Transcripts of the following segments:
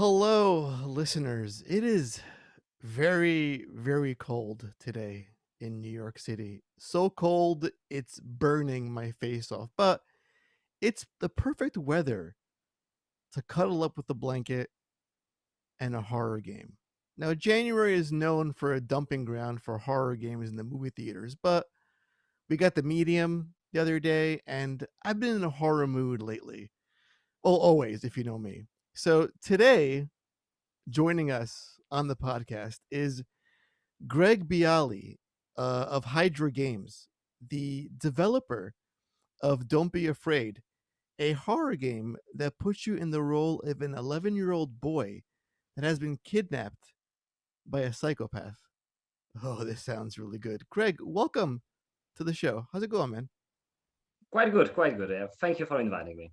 Hello, listeners. It is very, very cold today in New York City. So cold, it's burning my face off. But it's the perfect weather to cuddle up with a blanket and a horror game. Now, January is known for a dumping ground for horror games in the movie theaters, but we got The Medium the other day, and I've been in a horror mood lately. Well, always, if you know me. So today, joining us on the podcast is Greg Bialy of Hydra Games, the developer of Don't Be Afraid, a horror game that puts you in the role of an 11-year-old boy that has been kidnapped by a psychopath. Oh, this sounds really good. Greg, welcome to the show. How's it going, man? Quite good, quite good. Thank you for inviting me.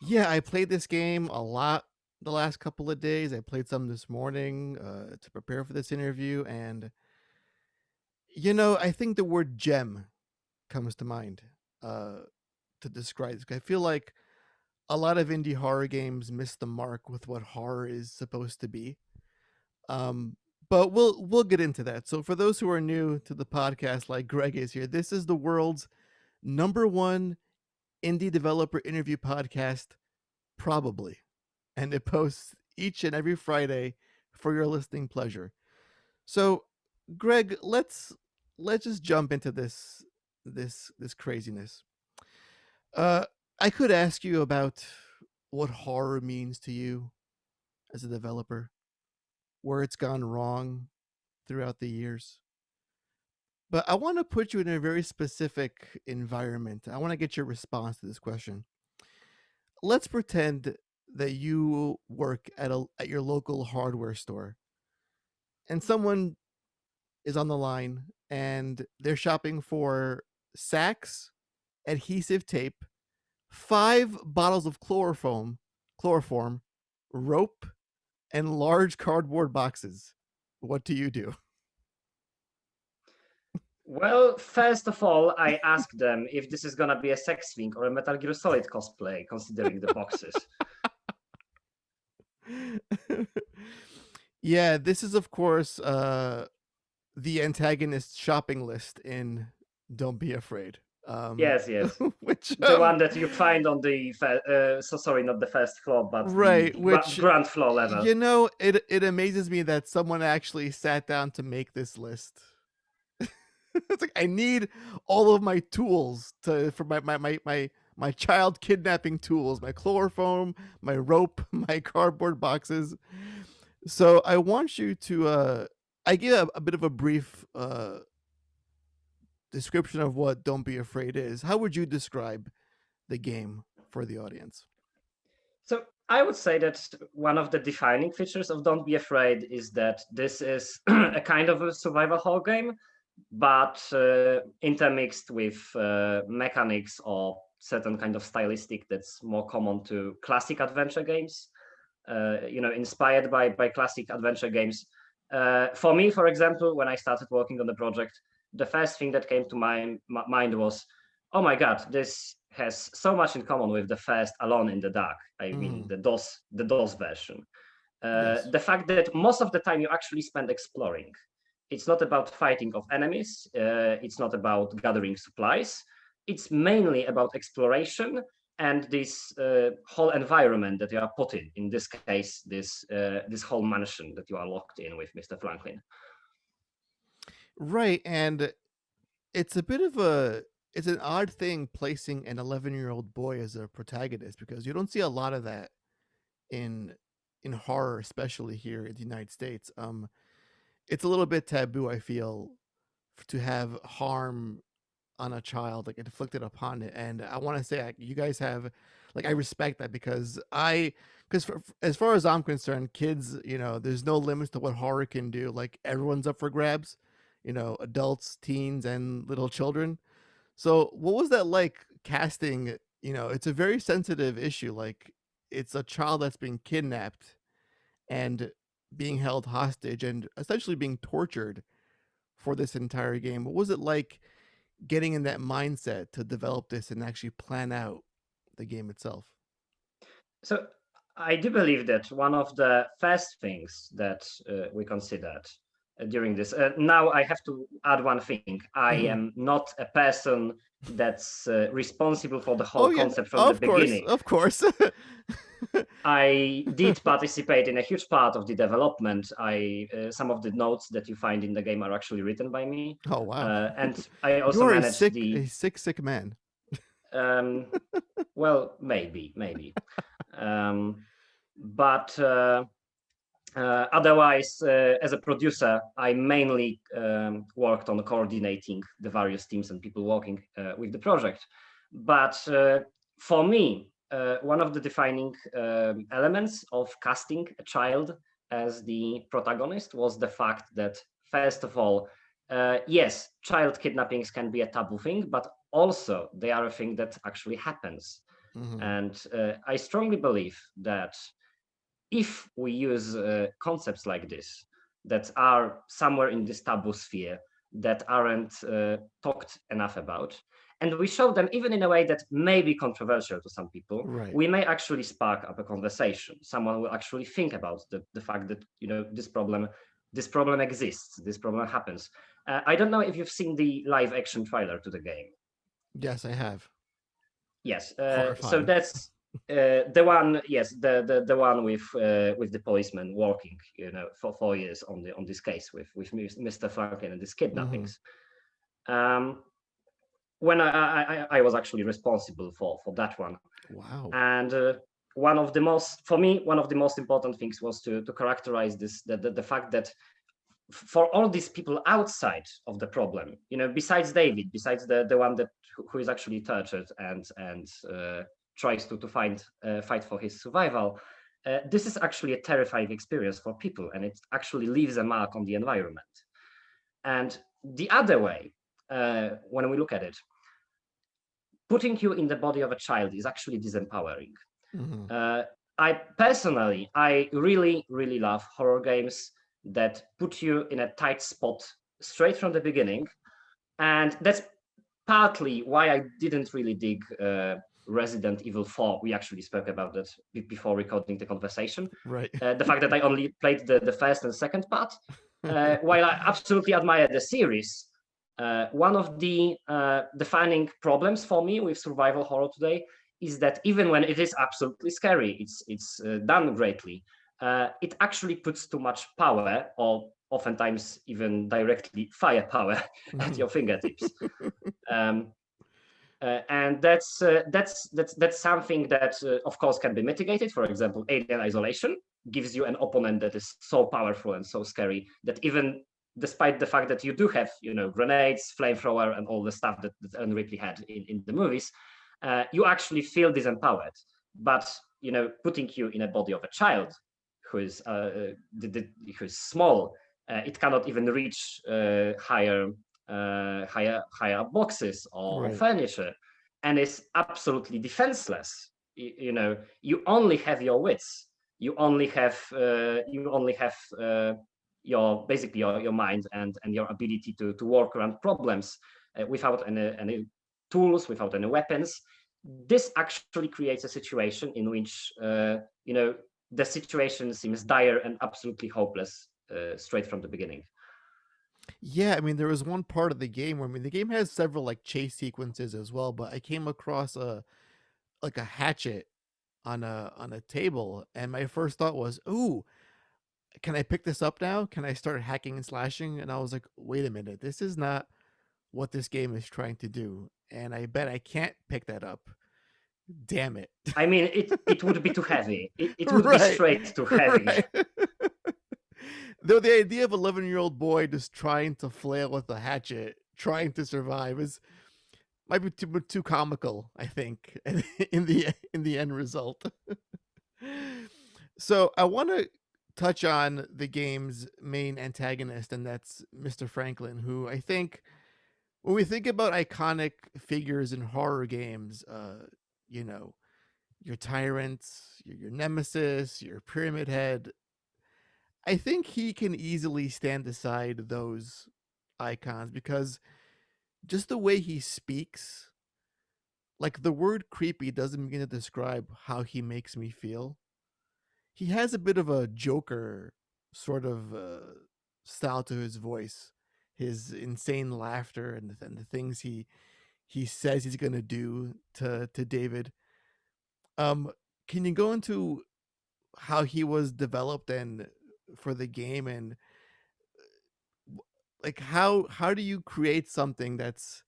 Yeah, I played this game a lot the last couple of days. I played some this morning to prepare for this interview, and I think the word gem comes to mind uh, to describe this. I feel like a lot of indie horror games miss the mark with what horror is supposed to be. Um, but we'll get into that. So for those who are new to the podcast, like Greg is here, this is the world's number one indie developer interview podcast, probably, and it posts each and every Friday for your listening pleasure. So, Greg, let's just jump into this craziness. Uh, I could ask you about what horror means to you as a developer, where it's gone wrong throughout the years. But I want to put you in a very specific environment. I want to get your response to this question. Let's pretend that you work at your local hardware store and someone is on the line and they're shopping for sacks, adhesive tape, 5 bottles of chloroform, rope, and large cardboard boxes. What do you do? Well, first of all, I asked them if this is gonna be a sex thing or a Metal Gear Solid cosplay, considering the boxes. Yeah, this is of course the antagonist shopping list in Don't Be Afraid. Yes, yes. Which The one that you find on the sorry, not the first floor, but the right, which ground floor level. it amazes me that someone actually sat down to make this list. It's like I need all of my tools for my child kidnapping tools, my chloroform, my rope, my cardboard boxes. So I want you to I give a bit of a brief description of what Don't Be Afraid is. How would you describe the game for the audience? So I would say that one of the defining features of Don't Be Afraid is that this is a kind of a survival horror game, but intermixed with mechanics or certain kind of stylistic that's more common to classic adventure games. Inspired by classic adventure games. For me, for example, when I started working on the project, the first thing that came to my mind was, oh my god, this has so much in common with the first Alone in the Dark. I mean, Mm, the DOS version. yes. The fact that most of the time you actually spend exploring. It's not about fighting of enemies. It's not about gathering supplies. It's mainly about exploration and this whole environment that you are put in this case, this whole mansion that you are locked in with Mr. Franklin. Right, and it's a bit of a it's an odd thing placing an 11-year-old boy as a protagonist because you don't see a lot of that in horror, especially here in the United States. It's a little bit taboo, I feel, to have harm on a child like inflicted upon it, and I want to say you guys have like I respect that because as far as I'm concerned, kids, there's no limits to what horror can do. Like everyone's up for grabs, adults, teens, and little children. So what was that like casting? It's a very sensitive issue. Like it's a child that's being kidnapped and being held hostage and essentially being tortured for this entire game. What was it like getting in that mindset to develop this and actually plan out the game itself? So I do believe that one of the first things that we considered during this. Now I have to add one thing. I Mhm. am not a person that's responsible for the Oh whole yeah, concept from the of course, beginning. of course. I did participate in a huge part of the development. I some of the notes that you find in the game are actually written by me, Oh wow, and I also you're managed the. sick man. Um, well, maybe, um, but otherwise, as a producer, I mainly worked on coordinating the various teams and people working with the project. But for me, one of the defining elements of casting a child as the protagonist was the fact that, first of all, yes, child kidnappings can be a taboo thing, but also they are a thing that actually happens. Mhm. And I strongly believe that if we use concepts like this that are somewhere in this taboo sphere that aren't talked enough about, and we show them even in a way that may be controversial to some people, Right. we may actually spark up a conversation. Someone will actually think about the fact that this problem exists, this problem happens. I don't know if you've seen the live action trailer to the game. Yes, I have. Yes, so Horrifying. that's the one. Yes, the one with the policeman working, for 4 years on this case with Mr. Franklin and his Mhm. kidnappings. Um, when I was actually responsible for that one, Wow. and one of the most for me one of the most important things was to characterize this the fact that for all these people outside of the problem, besides David, besides the one that who is actually tortured and tries to fight for his survival, this is actually a terrifying experience for people, and it actually leaves a mark on the environment. And the other way, when we look at it, putting you in the body of a child is actually disempowering. Mhm. Uh, I really love horror games that put you in a tight spot straight from the beginning, and that's partly why I didn't really dig Resident Evil 4. We actually spoke about that before recording the conversation. Right. The fact that I only played the first and second part, while I absolutely admire the series, one of the defining problems for me with survival horror today is that even when it is absolutely scary, it's done greatly. It actually puts too much power, or oftentimes even directly firepower, at Mhm. your fingertips. Um, and that's something that, of course, can be mitigated. For example, Alien Isolation gives you an opponent that is so powerful and so scary that even despite the fact that you do have, grenades, flamethrower, and all the stuff that Ellen Ripley had in the movies, you actually feel disempowered. But putting you in a body of a child who is who's small, it cannot even reach higher boxes or Right. furniture, and is absolutely defenseless. You only have your wits. You only have your basically your mind and your ability to work around problems without any tools, without any weapons. This actually creates a situation in which the situation seems dire and absolutely hopeless straight from the beginning. Yeah, I mean, there was one part of the game where, I mean, the game has several like chase sequences as well, but I came across a hatchet on a table, and my first thought was, "Ooh, can I pick this up now? Can I start hacking and slashing?" And I was like, "Wait a minute, this is not what this game is trying to do." And I bet I can't pick that up. Damn it. I mean, it would be too heavy. It would be Right. straight too heavy. Right. Though the idea of 11-year-old boy just trying to flail with a hatchet, trying to survive is might be too comical, I think, in the end result. So I want to touch on the game's main antagonist, and that's Mr. Franklin, who I think when we think about iconic figures in horror games, you know, your tyrants, your nemesis, your pyramid head, I think he can easily stand aside those icons because just the way he speaks, like the word creepy doesn't begin to describe how he makes me feel. he has a bit of a Joker sort of style to his voice, his insane laughter and the things he says he's gonna do to David. Um, can you go into how he was developed and for the game and like how do you create something that's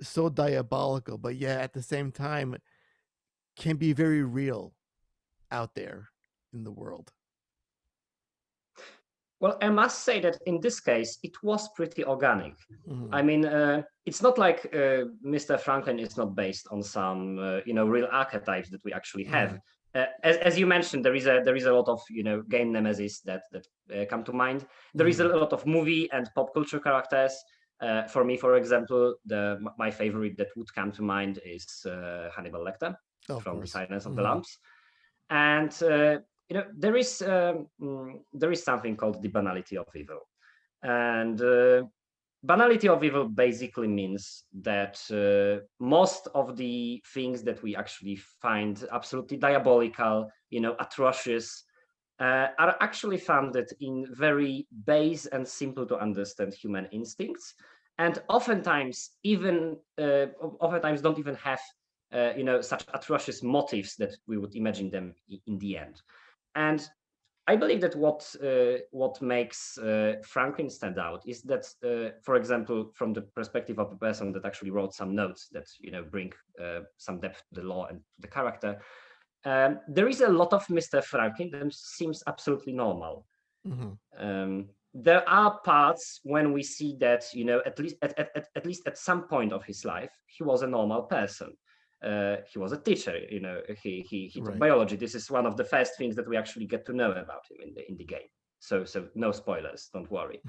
so diabolical but yet at the same time can be very real out there in the world? Well, I must say that in this case, it was pretty organic. Mhm. I mean, it's not like Mr. Franklin is not based on some, real archetypes that we actually have. Mhm. As you mentioned, there is a lot of game nemesis that come to mind. There is a Mhm. lot of movie and pop culture characters. For me, for example, my favorite that would come to mind is Hannibal Lecter Oh, of from The course. Silence of the Mhm. Lambs, and there is something called the banality of evil, and banality of evil basically means that most of the things that we actually find absolutely diabolical, atrocious, are actually founded in very base and simple to understand human instincts, and oftentimes don't even have such atrocious motives that we would imagine them in the end. And I believe that what makes Franklin stand out is that, for example, from the perspective of a person that actually wrote some notes that bring some depth to the law and to the character, there is a lot of Mr. Franklin that seems absolutely normal. Mhm. There are parts when we see that at least at some point of his life he was a normal person. He was a teacher. He taught Right. biology. This is one of the first things that we actually get to know about him in the game. So no spoilers, don't worry.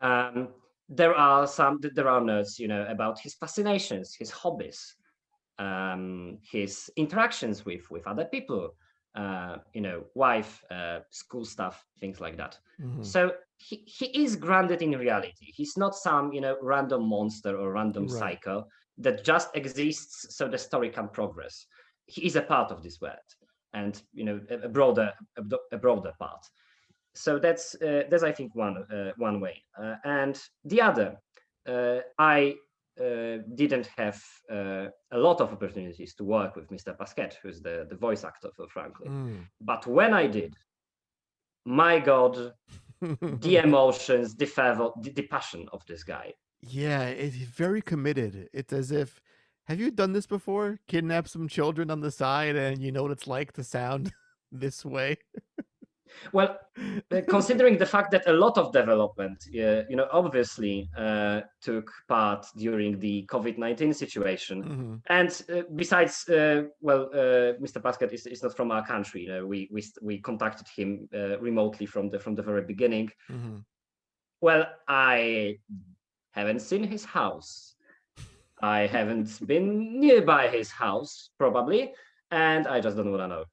um, there are notes about his fascinations, his hobbies, his interactions with other people, wife, school stuff, things like that. Mhm. So he is grounded in reality. He's not some random monster or random Right. psycho that just exists so the story can progress. He is a part of this world, and a broader part. So that's I think one way, and the other, I didn't have a lot of opportunities to work with Mr. Pasquet, who's the voice actor for Franklin. Mm. But when I did, my God, the emotions, the fervor, the passion of this guy. Yeah, it's very committed. It's as if, have you done this before? Kidnap some children on the side and you know what it's like to sound this way? Well, considering the fact that a lot of development, obviously took part during the COVID-19 situation, Mhm. and besides, Mr. Pascal is not from our country. We contacted him remotely from the very beginning. Mhm. Well, I haven't seen his house. I haven't been nearby his house, probably, and I just don't want to know.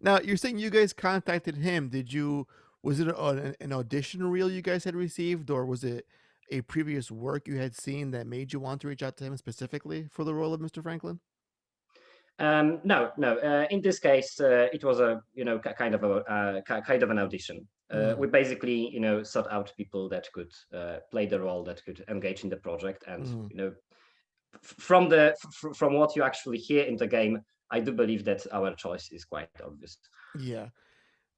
Now, you're saying you guys contacted him. Was it an audition reel you guys had received, or was it a previous work you had seen that made you want to reach out to him specifically for the role of Mr. Franklin? No, no. In this case, it was a kind of an audition. We Mhm. basically sought out people that could play the role, that could engage in the project, and Mhm. from what you actually hear in the game, I do believe that our choice is quite obvious. Yeah.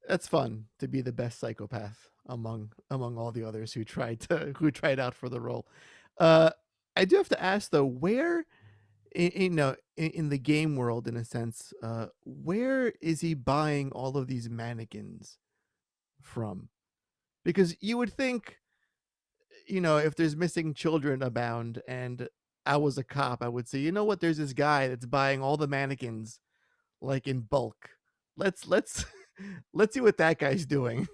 That's fun to be the best psychopath among all the others who tried out for the role. Uh, I do have to ask though, where in the game world, in a sense, where is he buying all of these mannequins from? Because you would think, if there's missing children abound, and I was a cop, I would say, you know what? There's this guy that's buying all the mannequins like in bulk. Let's let's see what that guy's doing.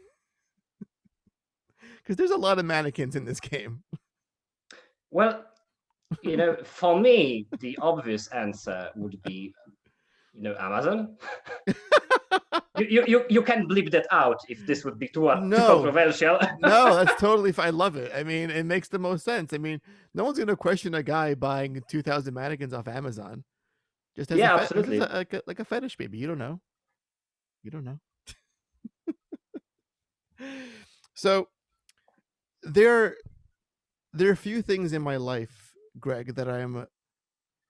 Because there's a lot of mannequins in this game. Well, for me, the obvious answer would be Amazon. You can bleep that out if this would be too No, controversial. no, that's totally fine. I love it. I mean, it makes the most sense. I mean, no one's gonna question a guy buying 2,000 mannequins off Amazon. Just as Yeah, just absolutely. like a fetish, maybe. You don't know. You don't know. So there there are a few things in my life, Greg, that I'm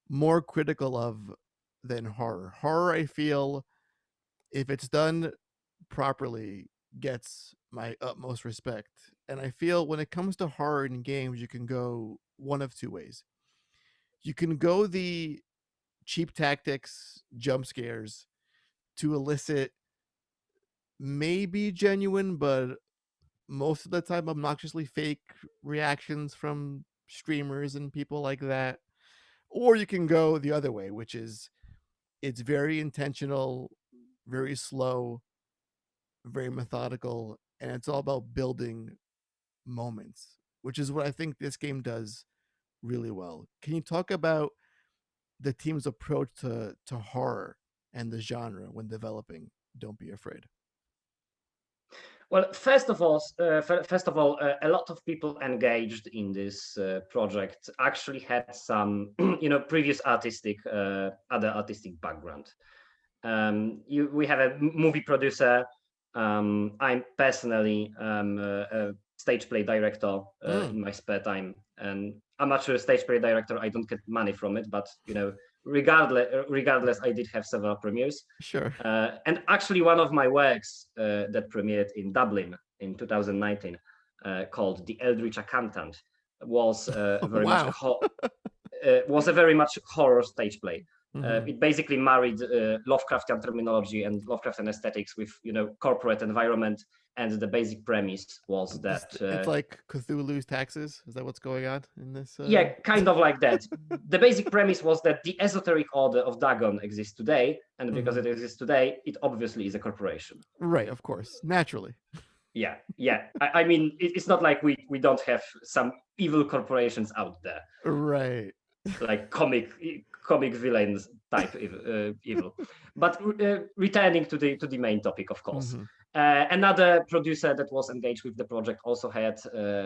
more critical of than horror. Horror, I feel, if it's done properly, gets my utmost respect. And I feel when it comes to horror in games, you can go one of two ways. You can go the cheap tactics, jump scares to elicit maybe genuine, but most of the time obnoxiously fake reactions from streamers and people like that. Or you can go the other way, which is it's very intentional, very slow, very methodical, and it's all about building moments, which is what I think this game does really well. Can you talk about the team's approach to horror and the genre when developing Don't Be Afraid? Well, first of all, a lot of people engaged in this project actually had some, previous other artistic background. We have a movie producer. I'm personally a stage play director Mm, in my spare time, and amateur stage play director. I don't get money from it, but regardless, I did have several premieres. sure. And actually, one of my works that premiered in Dublin in 2019, called "The Eldritch Accountant," was Wow. was a very much horror stage play. Hmm. It basically married Lovecraftian terminology and Lovecraftian aesthetics with corporate environment, and the basic premise was that It's like Cthulhu's taxes. Is that what's going on in this? yeah, kind of like that. The basic premise was that the esoteric order of Dagon exists today, and because Mhm. it exists today, it obviously is a corporation. Right, of course, naturally. Yeah, yeah. I mean, it's not like we don't have some evil corporations out there, Right. like comic villains type evil. But returning to the main topic, of course, Hmm. another producer that was engaged with the project also had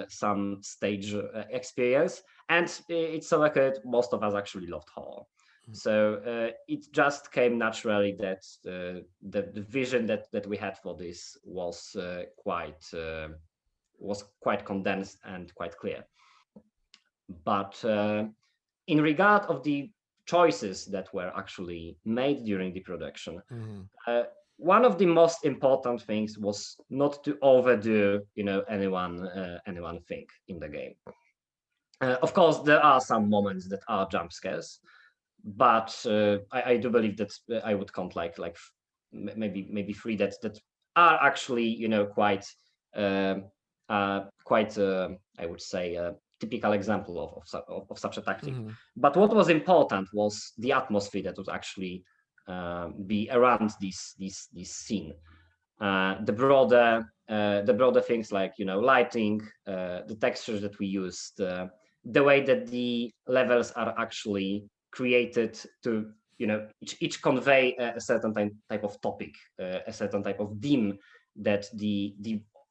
some stage experience, and it's a record most of us actually loved horror. So it just came naturally that the vision that we had for this was quite condensed and quite clear. But in regard of the choices that were actually made during the production, Hmm. uh, one of the most important things was not to overdo, anyone think in the game. Of course, there are some moments that are jump scares, but I do believe that I would count maybe three that are actually um quite I would say a typical example of such a tactic. Hmm. But what was important was the atmosphere that would actually be around this scene. The broader things like lighting, the textures that we used, the way that the levels are actually created to each convey a certain type of topic, a certain type of theme that the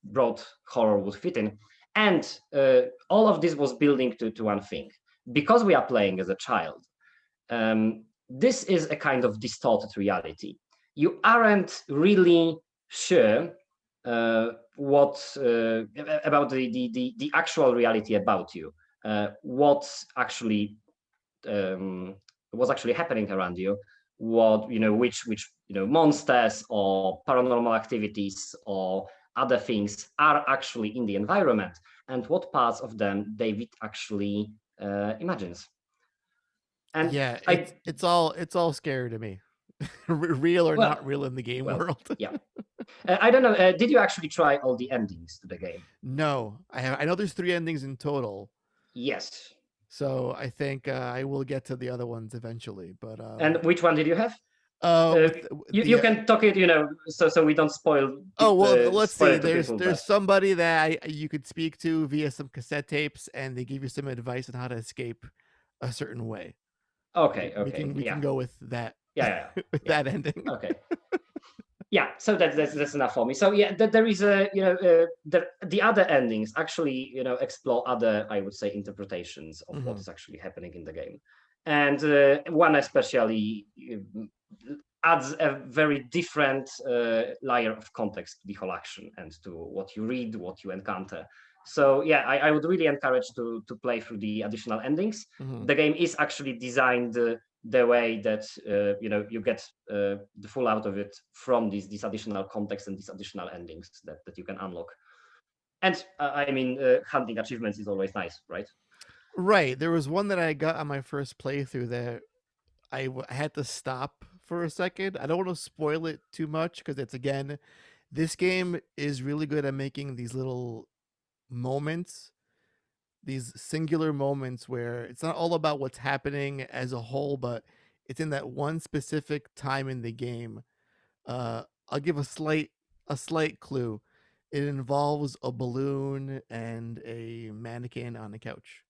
broad horror would fit in, and all of this was building to one thing. Because we are playing as a child, this is a kind of distorted reality. You aren't really sure what about the actual reality about you, what actually was actually happening around you, what which monsters or paranormal activities or other things are actually in the environment, and what parts of them David actually imagines. And Yeah, I it's all scary to me, real or well not real in the game well world. yeah. I don't know. Did you actually try all the endings to the game? No, I know there's three endings in total, Yes. so I think I will get to the other ones eventually. But And which one did you have? Uh, with you can talk it, so we don't oh well, let's spoil see. it to There's people. there's But somebody that you could speak to via some cassette tapes, and they give you some advice on how to escape a certain way. okay, We okay, can we can yeah, go with that yeah, with yeah, that ending. yeah. Okay, yeah. So that's enough for me. So yeah, there is a the other endings actually explore other, I would say, interpretations of what Hmm. is actually happening in the game. and one especially adds a very different layer of context to the whole action and to what you read, what you encounter. So yeah, I would really encourage to play through the additional endings. Mhm. The game is actually designed the way that you get the full out of it from these additional context and these additional endings that you can unlock. And I mean, hunting achievements is always nice, right? Right. There was one that I got on my first playthrough that I had to stop for a second. I don't want to spoil it too much because it's again, this game is really good at making these little moments, these singular moments where it's not all about what's happening as a whole, but it's in that one specific time in the game. I'll give a slight clue. It involves a balloon and a mannequin on a couch.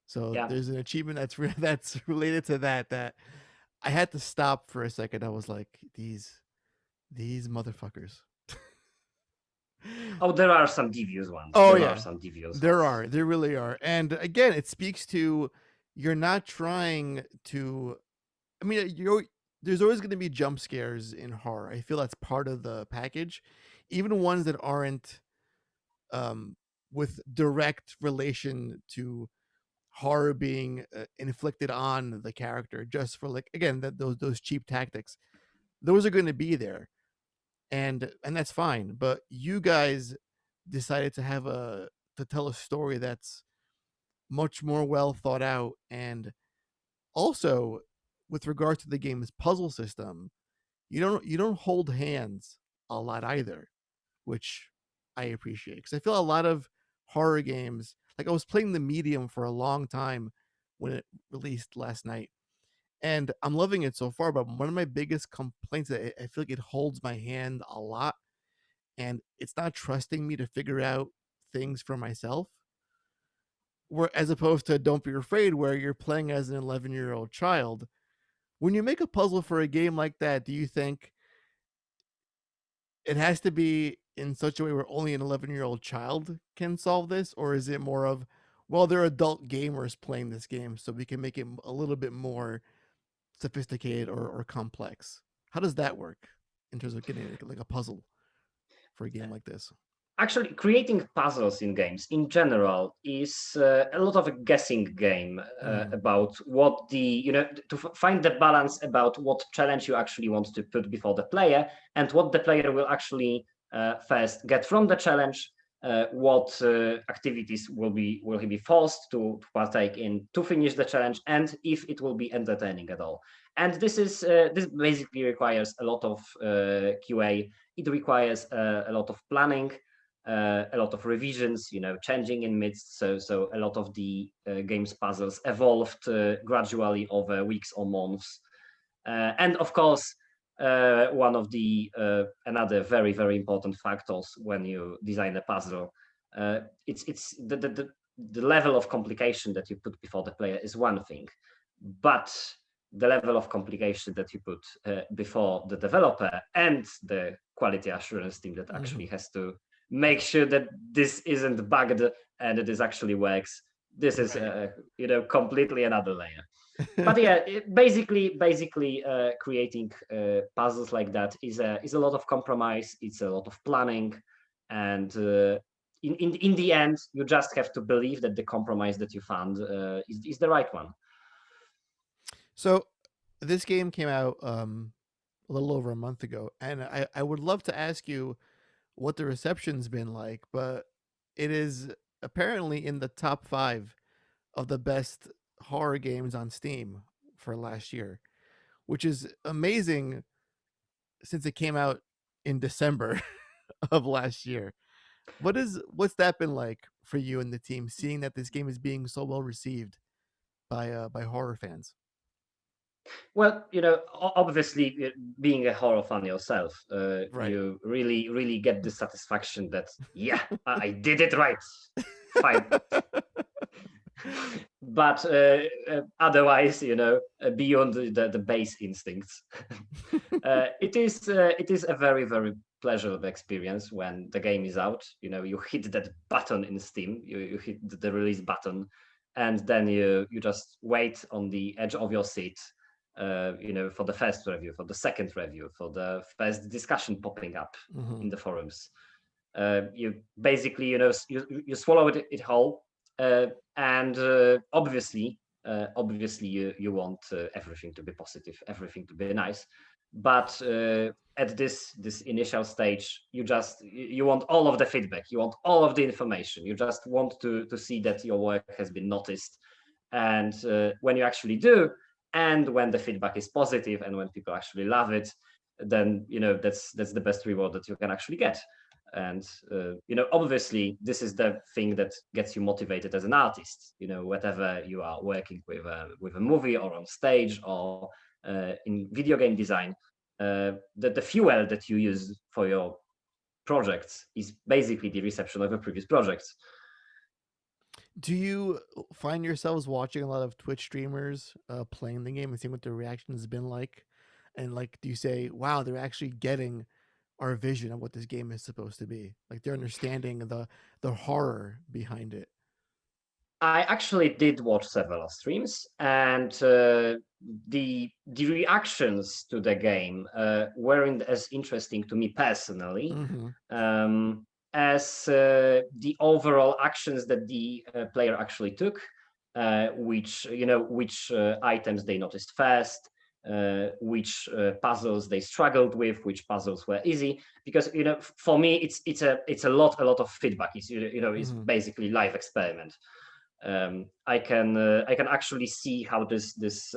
So Yeah. there's an achievement that's related to that I had to stop for a second. I was like, these motherfuckers. Oh, there are some devious ones. Oh There are yeah, some devious there ones. are. There really are. And again, it speaks to you're not trying to. I mean, there's always going to be jump scares in horror. I feel that's part of the package, even ones that aren't um, with direct relation to horror being inflicted on the character, just for like again those cheap tactics. Those are going to be there, and that's fine. But you guys decided to tell a story that's much more well thought out, and also with regard to the game's puzzle system, you don't hold hands a lot either, which I appreciate because I feel a lot of horror games. Like I was playing the medium for a long time when it released last night, and I'm loving it so far. But one of my biggest complaints that I feel like it holds my hand a lot, and it's not trusting me to figure out things for myself. Where as opposed to Don't Be Afraid, where you're playing as an 11-year-old child. When you make a puzzle for a game like that, do you think it has to be in such a way where only an 11-year-old child can solve this, or is it more of, well, they're adult gamers playing this game, so we can make it a little bit more sophisticated or complex? How does that work in terms of getting like a puzzle for a game like this? Actually, creating puzzles in games in general is a lot of a guessing game Mm. about what to find the balance about what challenge you actually want to put before the player and what the player will actually first get from the challenge. What activities will he be forced to partake in to finish the challenge, and if it will be entertaining at all. And this basically requires a lot of QA. It requires a lot of planning, a lot of revisions, changing in midst. So a lot of the game's puzzles evolved gradually over weeks or months. And of course, one of the another very very important factors when you design a puzzle, it's the level of complication that you put before the player is one thing, but the level of complication that you put before the developer and the quality assurance team that Mm-hmm. actually has to make sure that this isn't bugged and that this actually works. This is Right. completely another layer. But yeah, basically creating puzzles like that is a lot of compromise. It's a lot of planning, and in the end, you just have to believe that the compromise that you found is the right one. So this game came out a little over a month ago, and I would love to ask you what the reception's been like, but it is apparently in the top 5 of the best horror games on Steam for last year, which is amazing since it came out in December of last year. What's that been like for you and the team, seeing that this game is being so well received by horror fans? Well, obviously, being a horror fan yourself, Right. you really get the satisfaction that, yeah, I did it right. Fine. But otherwise, beyond the base instincts, it is a very very pleasurable experience when the game is out. You hit that button in Steam, you hit the release button, and then you just wait on the edge of your seat, for the first review, for the second review, for the first discussion popping up Mm-hmm. in the forums. You basically, you swallow it whole, and obviously, you want everything to be positive, everything to be nice, but at this initial stage, you want all of the feedback, you want all of the information, you just want to see that your work has been noticed, and when you actually do, and when the feedback is positive, and when people actually love it, then that's the best reward that you can actually get. And obviously this is the thing that gets you motivated as an artist, whatever you are working with a movie or on stage or in video game design, the fuel that you use for your projects is basically the reception of your previous projects. Do you find yourselves watching a lot of Twitch streamers playing the game and seeing what their reaction has been like? And like, do you say, "Wow, they're actually getting our vision of what this game is supposed to be"? Like, they're understanding the horror behind it. I actually did watch several streams, and the reactions to the game weren't as interesting to me personally Mm-hmm. as the overall actions that the player actually took, which items they noticed first, which puzzles they struggled with, which puzzles were easy. Because for me, it's a lot of feedback. It's Mm-hmm. basically live experiment. I can actually see how this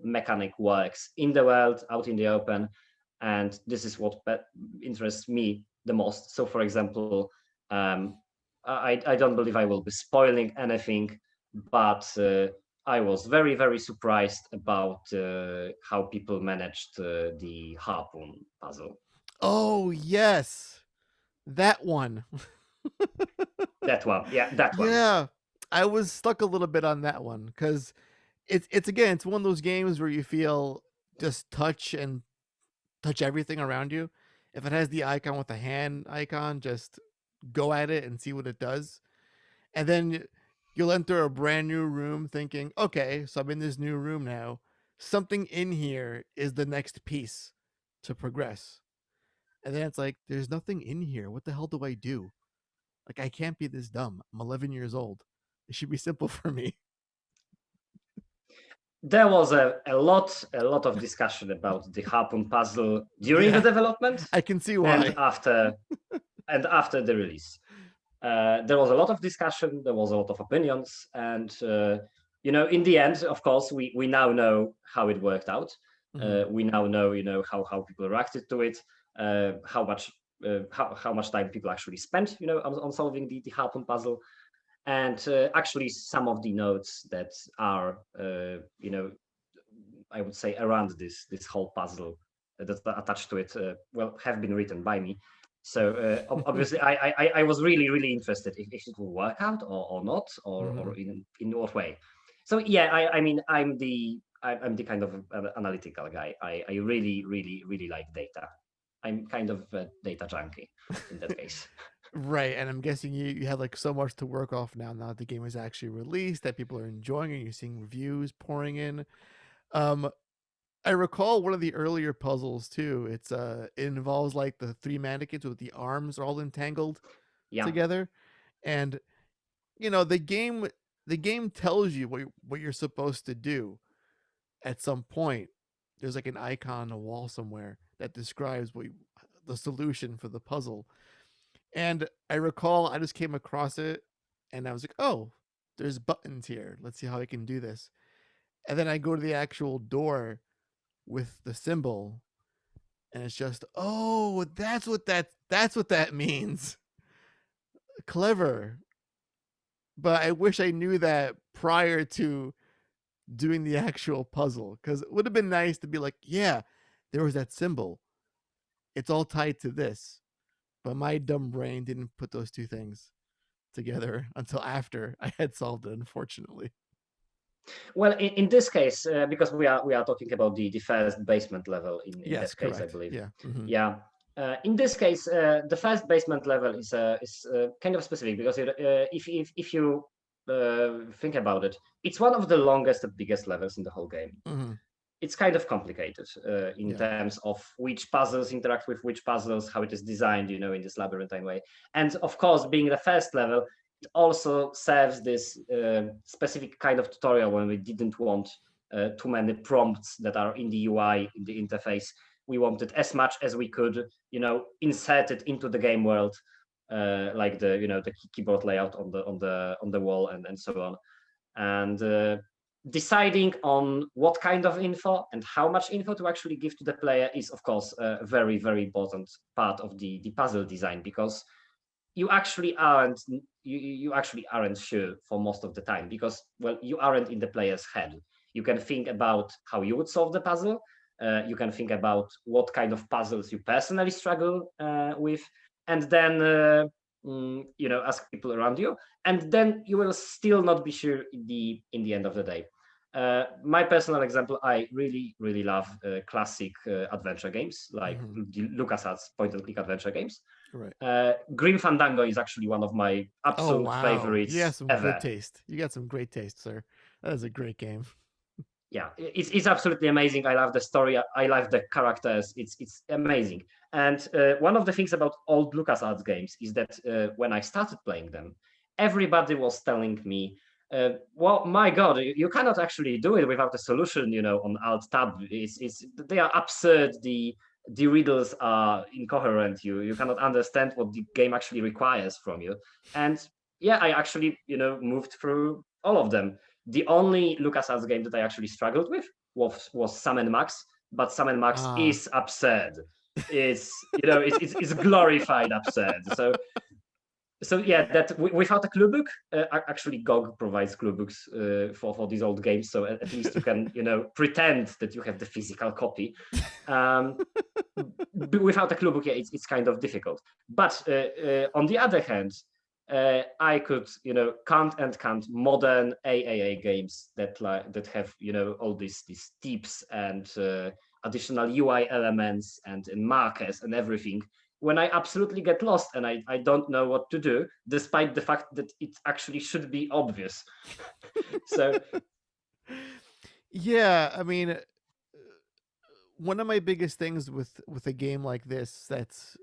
mechanic works in the world, out in the open, and this is what interests me the most. So, for example, I don't believe I will be spoiling anything, but I was very surprised about how people managed the harpoon puzzle. Oh yes, that one. That one, yeah, that one. Yeah, I was stuck a little bit on that one because it's again, it's one of those games where you feel just touch everything around you. If it has the icon with the hand icon, just go at it and see what it does. And then you'll enter a brand new room thinking, okay, so I'm in this new room now. Something in here is the next piece to progress. And then it's like, there's nothing in here. What the hell do I do? Like, I can't be this dumb. I'm 11 years old. It should be simple for me. There was a lot of discussion about the harpoon puzzle during the Yeah, development I can see and why. after the release. There was a lot of discussion, there was a lot of opinions, and in the end, of course, we now know how it worked out. Mm-hmm. We now know how people reacted to it, how much time people actually spent on solving the harpoon puzzle, and actually some of the notes that are I would say around this whole puzzle that's attached to it have been written by me. So obviously I was really interested if it will work out or not, Mm-hmm. or in what way. So yeah, I mean I'm the kind of analytical guy. I really like data. I'm kind of a data junkie in that case. Right, and I'm guessing you have like so much to work off now that the game is actually released, that people are enjoying it. You're seeing reviews pouring in. Um, I recall one of the earlier puzzles too. It involves like the three mannequins with the arms are all entangled Yeah. together, and the game tells you what you're supposed to do. At some point, there's like an icon on a wall somewhere that describes the solution for the puzzle. And I recall I just came across it, and I was like, oh, there's buttons here. Let's see how I can do this. And then I go to the actual door with the symbol, and it's just, oh, that's what that means. Clever. But I wish I knew that prior to doing the actual puzzle, because it would have been nice to be like, yeah, there was that symbol. It's all tied to this. But my dumb brain didn't put those two things together until after I had solved it, unfortunately. Well, in this case, because we are talking about the first basement level in Yes, that case, I correct. believe. Yeah. Mm-hmm. Yeah. In this case, the first basement level is kind of specific because if you think about it, it's one of the longest and biggest levels in the whole game. Mm-hmm. It's kind of complicated in Yeah. terms of which puzzles interact with which puzzles, how it is designed, in this labyrinthine way. And of course, being the first level, it also serves this specific kind of tutorial when we didn't want too many prompts that are in the UI, in the interface. We wanted as much as we could, insert it into the game world, like the keyboard layout on the wall and so on. And deciding on what kind of info and how much info to actually give to the player is, of course, a very, very important part of the puzzle design, because you actually aren't sure for most of the time, because, well, you aren't in the player's head. You can think about how you would solve the puzzle. You can think about what kind of puzzles you personally struggle with, and then ask people around you, and then you will still not be sure in the end of the day. My personal example, I really, really love classic adventure games like Mm-hmm. the LucasArts point-and-click adventure games. Right. Grim Fandango is actually one of my Oh absolute wow, you got favorites some good ever. taste. You got some great taste, sir. That is a great game. Yeah, it's absolutely amazing. I love the story. I love the characters. It's amazing. And one of the things about old LucasArts games is that when I started playing them, everybody was telling me, "Well, my God, you cannot actually do it without a solution. On Alt Tab, they are absurd. The riddles are incoherent. You cannot understand what the game actually requires from you." And yeah, I actually moved through all of them. The only LucasArts game that I actually struggled with was Sam and Max, but Sam and Max Ah. is absurd. It's glorified absurd. So yeah, that without a clue book, actually GOG provides clue books for these old games, so at least you can pretend that you have the physical copy. Without a clue book, yeah, it's kind of difficult. But on the other hand, I could, count modern AAA games that have, all these tips and additional UI elements and markers and everything. When I absolutely get lost and I don't know what to do, despite the fact that it actually should be obvious. So Yeah, I mean, one of my biggest things with a game like this that's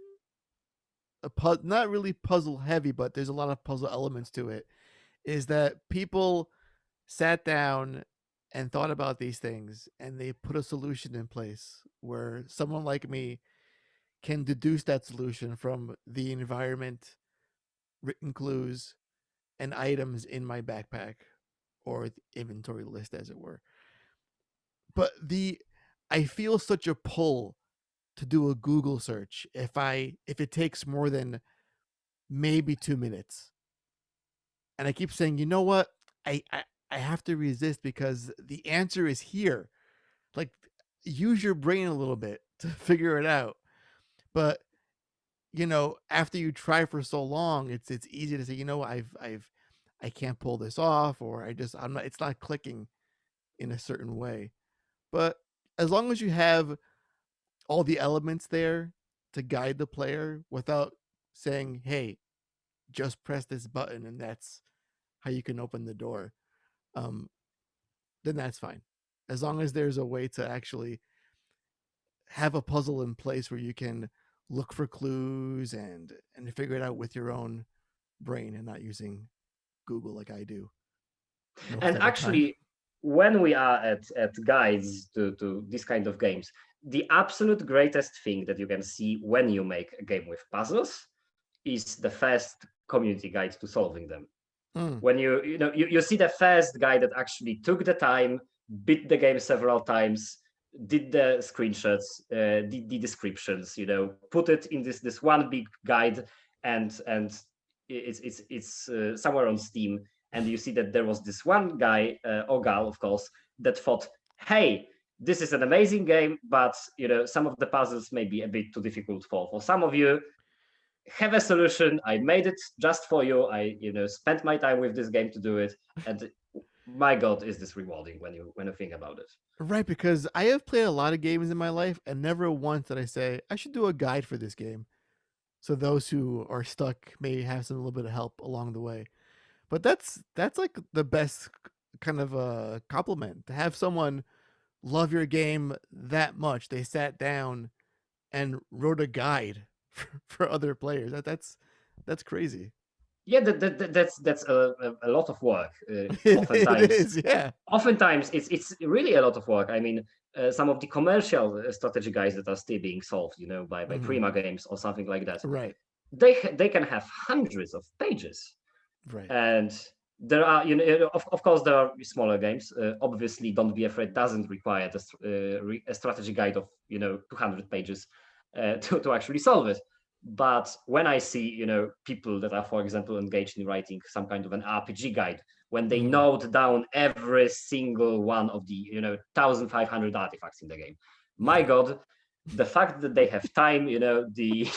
not really puzzle heavy, but there's a lot of puzzle elements to it, is that people sat down and thought about these things and they put a solution in place where someone like me can deduce that solution from the environment, written clues, and items in my backpack or the inventory list, as it were. But I feel such a pull to do a Google search if it takes more than maybe 2 minutes. And I keep saying, you know what? I have to resist because the answer is here. Like, use your brain a little bit to figure it out. But after you try for so long, it's easy to say, I can't pull this off, or I'm not. It's not clicking in a certain way. But as long as you have all the elements there to guide the player without saying, "Hey, just press this button and that's how you can open the door," um, then that's fine. As long as there's a way to actually have a puzzle in place where you can look for clues and figure it out with your own brain and not using Google like I do most and of the time. actually, when we are at guides to this kind of games, the absolute greatest thing that you can see when you make a game with puzzles is the first community guide to solving them. Mm. When you see the first guy that actually took the time, beat the game several times, did the screenshots, did the descriptions, put it in this one big guide, and it's somewhere on Steam, and you see that there was this one guy or gal, of course, that thought, hey, this is an amazing game, but some of the puzzles may be a bit too difficult for some of you. Have a solution. I made it just for you. I spent my time with this game to do it, and my God, is this rewarding when you think about it. Right, because I have played a lot of games in my life, and never once did I say I should do a guide for this game, so those who are stuck may have some little bit of help along the way. But that's like the best kind of a compliment to have someone love your game that much. They sat down and wrote a guide for other players. That's crazy. Yeah, that's a lot of work. It Oftentimes, is, yeah. oftentimes it's really a lot of work. I mean, some of the commercial strategy guides that are still being solved, by Hmm. Prima Games or something like that, Right, they can have hundreds of pages. right. And there are, of course, there are smaller games. Obviously, Don't Be Afraid doesn't require a strategy guide of 200 pages to actually solve it. But when I see people that are, for example, engaged in writing some kind of an RPG guide, when they Hmm. note down every single one of the 1,500 artifacts in the game, my God, the fact that they have time, the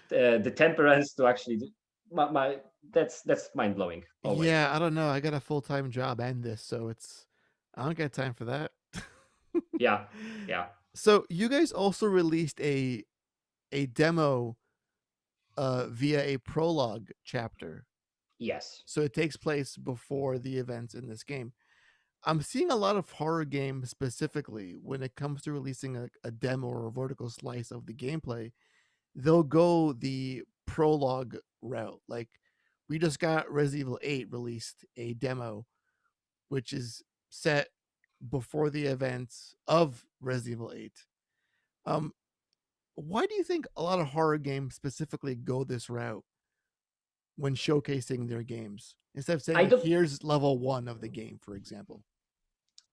the temperance to actually my that's mind blowing always. Yeah, I don't know. I got a full-time job and this, so I don't get time for that. Yeah, yeah, So you guys also released a demo via a prologue chapter. yes. So it takes place before the events in this game. I'm seeing a lot of horror games specifically when it comes to releasing a demo or a vertical slice of the gameplay. They'll go the prologue route. Like we just got Resident Evil 8 released a demo, which is set before the events of Resident Evil 8. Um, why do you think a lot of horror games specifically go this route when showcasing their games instead of saying I like, do here's level one of the game, for example?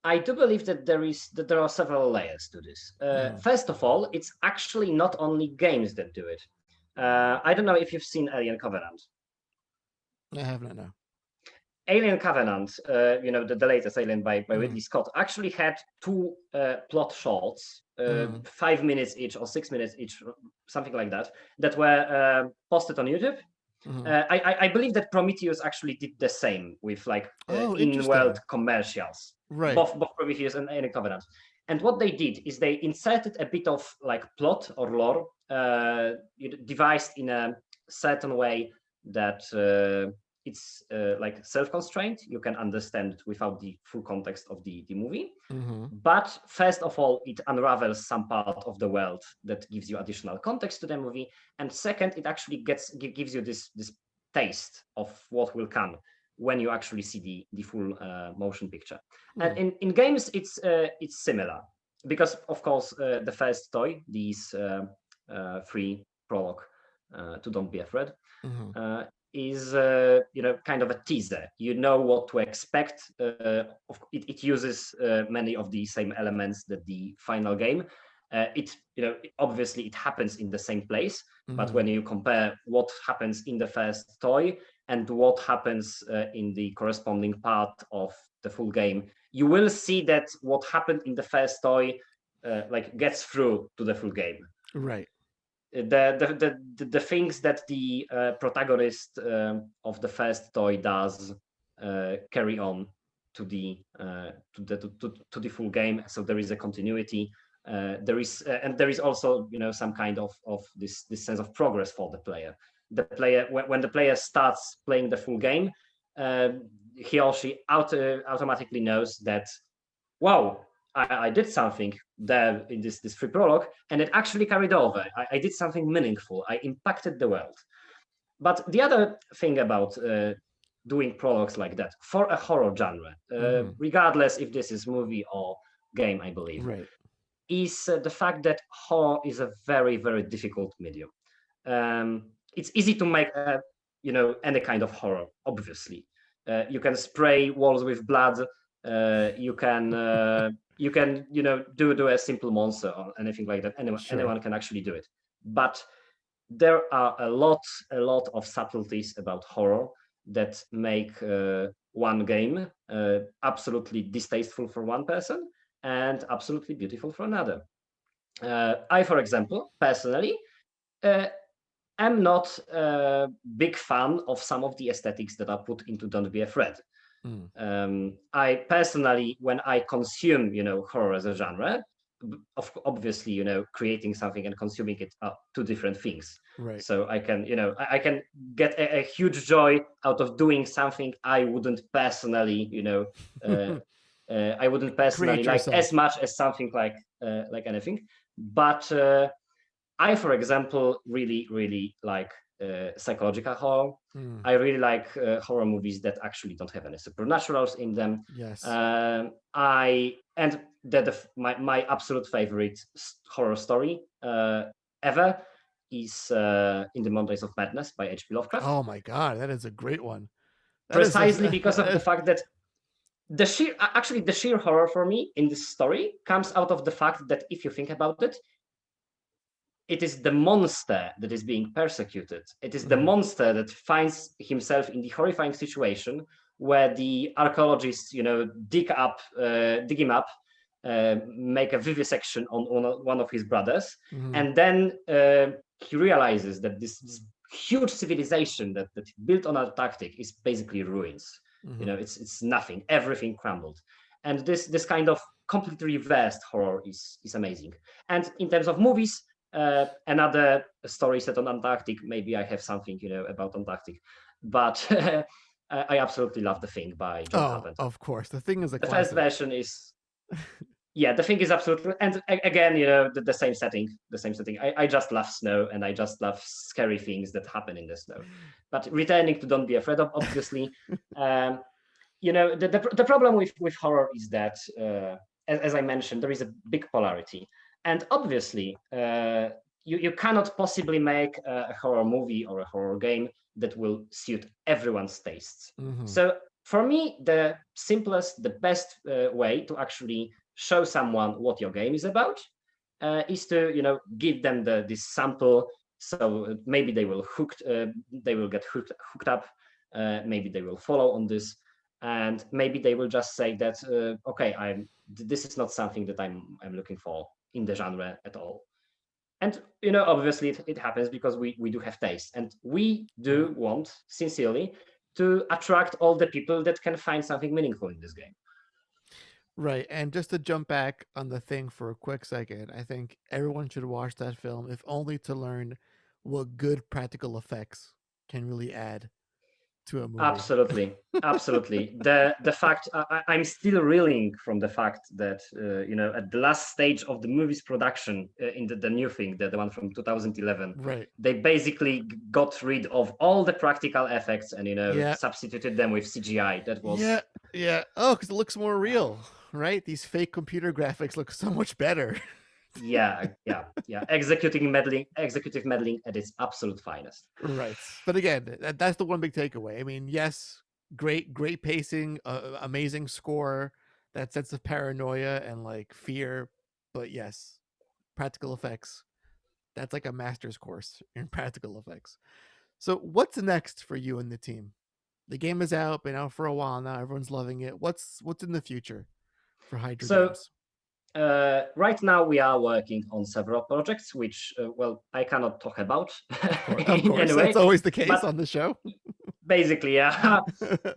I do believe that there are several layers to this. Mm, First of all, it's actually not only games that do it. I don't know if you've seen Alien Covenant. I have not know. Alien Covenant, the latest Alien by Mm, Ridley Scott, actually had two plot shorts, mm, 5 minutes each or 6 minutes each, something like that, that were posted on YouTube. mm. I believe that Prometheus actually did the same with like Oh, in-world interesting. commercials, Right. both Prometheus and Alien Covenant. And what they did is they inserted a bit of like plot or lore, devised in a certain way that it's like self-constrained. You can understand it without the full context of the movie. Mm-hmm. But first of all, it unravels some part of the world that gives you additional context to the movie. And second, it actually gives you this taste of what will come when you actually see the full motion picture. Hmm. And in games, it's similar because, of course, the first toy, these free prologue to Don't Be Afraid, Mm-hmm. uh, is kind of a teaser. You know what to expect. It uses many of the same elements that the final game. It obviously it happens in the same place, but Mm-hmm. when you compare what happens in the first toy and what happens in the corresponding part of the full game, you will see that what happened in the first toy like gets through to the full game. Right. The things that the protagonist of the first toy does carry on to the full game. So there is a continuity. There is also some kind of this sense of progress for the player. The player when the player starts playing the full game, uh, he or she automatically knows that wow, I did something there in this free prologue, and it actually carried over. I did something meaningful. I impacted the world. But the other thing about doing prologues like that for a horror genre, Mm-hmm. regardless if this is movie or game, I believe, Right. is the fact that horror is a very, very difficult medium. It's easy to make any kind of horror. Obviously, you can spray walls with blood. You can do a simple monster or anything like that. Sure. Anyone can actually do it. But there are a lot of subtleties about horror that make one game absolutely distasteful for one person and absolutely beautiful for another. I, for example, personally, uh, am not a big fan of some of the aesthetics that are put into Don't Be Afraid. Mm. I personally, when I consume, horror as a genre, obviously, creating something and consuming it are two different things. Right. So I can, I can get a huge joy out of doing something I wouldn't personally, uh, I wouldn't personally Create like as yourself. much as something like anything. But I, for example, really, really like psychological horror. Mm, I really like horror movies that actually don't have any supernaturals in them. yes. I and my absolute favorite horror story ever is In the Mondays of Madness by H.P. Lovecraft. Oh my god, that is a great one. That is Precisely because of the a fact that the sheer horror for me in this story comes out of the fact that if you think about it, it is the monster that is being persecuted. It is the Mhm, monster that finds himself in the horrifying situation where the archaeologists, dig him up, make a vivisection on one of his brothers, mhm, and then he realizes that this huge civilization that built on Antarctic is basically ruins. mhm. It's nothing. Everything crumbled, and this kind of completely reversed horror is amazing. And in terms of movies, another story set on Antarctic. Maybe I have something, about Antarctic, but I absolutely love The Thing by John Oh, Carpenter. of course. The Thing is a The first classic. version is, yeah, The Thing is absolutely, and again, the same setting, the same setting. I just love snow, and I just love scary things that happen in the snow. But returning to Don't Be Afraid of, obviously, um, the problem with horror is that, as I mentioned, there is a big polarity, and obviously, you cannot possibly make a horror movie or a horror game that will suit everyone's tastes. Mhm, So for me, the simplest, the best way to actually show someone what your game is about is to give them this sample. So maybe they will get hooked up. Maybe they will follow on this, and maybe they will just say that okay, this is not something that I'm looking for in the genre at all. And obviously it happens because we do have taste, and we right. do want sincerely to attract all the people that can find something meaningful in this game. Right, and just to jump back on The Thing for a quick second, I think everyone should watch that film, if only to learn what good practical effects can really add to a movie. Absolutely, absolutely. The fact I'm still reeling from the fact that at the last stage of the movie's production, in the new thing, the one from 2011, Right. they basically got rid of all the practical effects and Yeah. substituted them with CGI. That Yeah. was Yeah. Oh, because it looks more real, right? These fake computer graphics look so much better. yeah, yeah, yeah. Executive meddling at its absolute finest. Right. But again, that's the one big takeaway. I mean, yes, great pacing, amazing score, that sense of paranoia and like fear. But yes, practical effects. That's like a master's course in practical effects. So, what's next for you and the team? The game is out, been out for a while now. Everyone's loving it. What's in the future for Hydra So Games? right now we are working on several projects, which well I cannot talk about Of in any course, that's way, always the case but on the show. basically, yeah.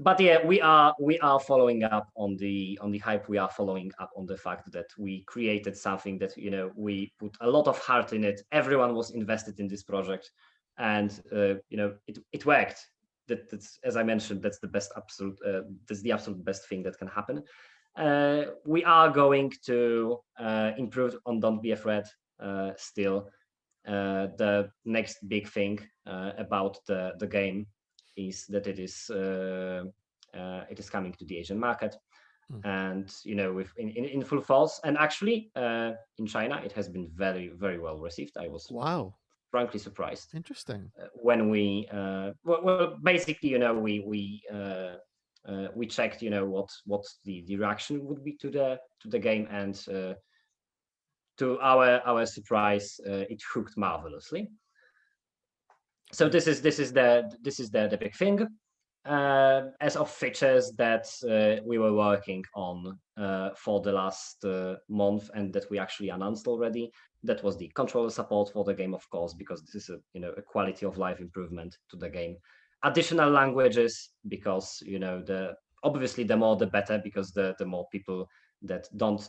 But yeah, we are following up on the hype. We are following up on the fact that we created something that we put a lot of heart in it. Everyone was invested in this project, and it worked. That's, as I mentioned, that's the absolute best thing that can happen. We are going to improve on Don't Be Afraid still. The next big thing about the game is that it is coming to the Asian market, Mm. and with in full force. And actually, in China, it has been very very well received. I was Wow, frankly surprised interesting. when well, basically, we checked what the reaction would be to the game, and to our surprise, it hooked marvelously. So Good. this is the big thing. As of features that we were working on for the last month, and that we actually announced already, that was the controller support for the game, of course, because this is a quality of life improvement to the game. Additional languages, because the Obviously, the more the better, because the more people that don't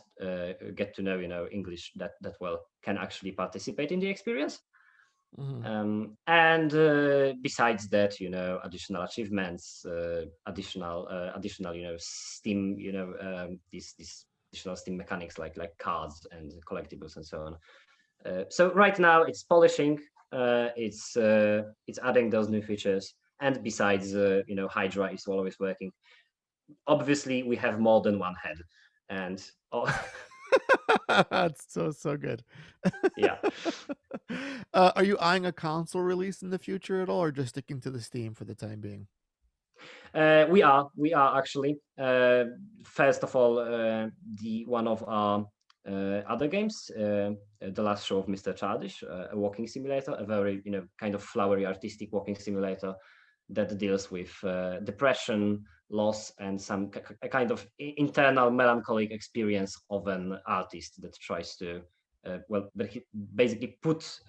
get to know English that well can actually participate in the experience. Mhm. And besides that, additional achievements, additional, Steam, these additional Steam mechanics like cards and collectibles and so on. So right now it's polishing, it's adding those new features, and besides, Hydra is always working. Obviously, we have more than one head, and It's so good. yeah. Are you eyeing a console release in the future at all, or just sticking to the Steam for the time being? We are actually. First of all, the one of our other games, The Last Show of Mr. Childish, a walking simulator, a very kind of flowery artistic walking simulator that deals with depression, loss, and a kind of internal melancholic experience of an artist that tries to basically put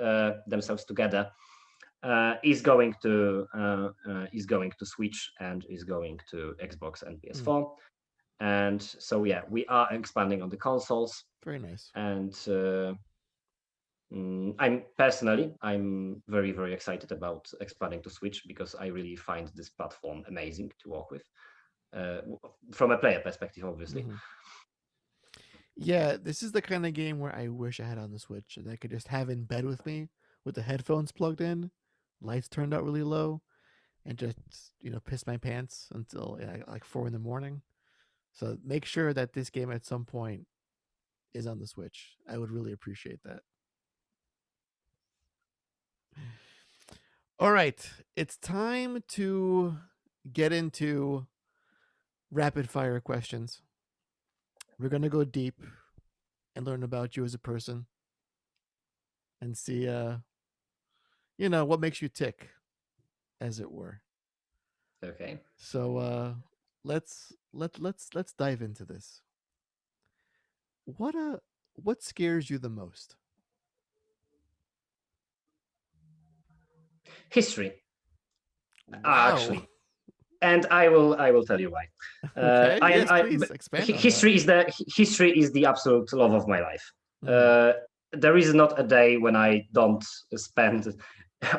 themselves together. Is going to Switch and is going to Xbox and Mm, PS4. And so yeah, we are expanding on the consoles. very nice. And I'm very, very excited about expanding to Switch, because I really find this platform amazing to work with, from a player perspective, obviously. Mhm. Yeah, this is the kind of game where I wish I had on the Switch and I could just have in bed with me with the headphones plugged in, lights turned out really low, and just piss my pants until like 4 in the morning. So make sure that this game at some point is on the Switch. I would really appreciate that. All right, it's time to get into rapid fire questions. We're gonna go deep and learn about you as a person and see what makes you tick, as it were. Okay. So let's dive into this. What scares you the most? History, Wow. actually. And I will tell you why. Okay. I am Yes, I please expand on that. history is the absolute love of my life. Mm. Uh, there is not a day when I don't spend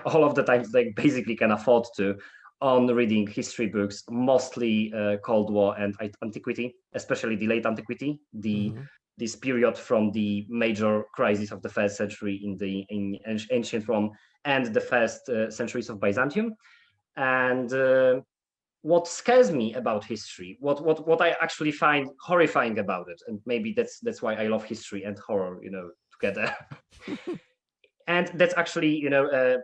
all of the time that I basically can afford to on reading history books, mostly Cold War and antiquity, especially the late antiquity, Mm-hmm. this period from the major crisis of the first century in ancient Rome and the first centuries of Byzantium. And what scares me about history, what I actually find horrifying about it, and maybe that's why I love history and horror, together. And that's actually,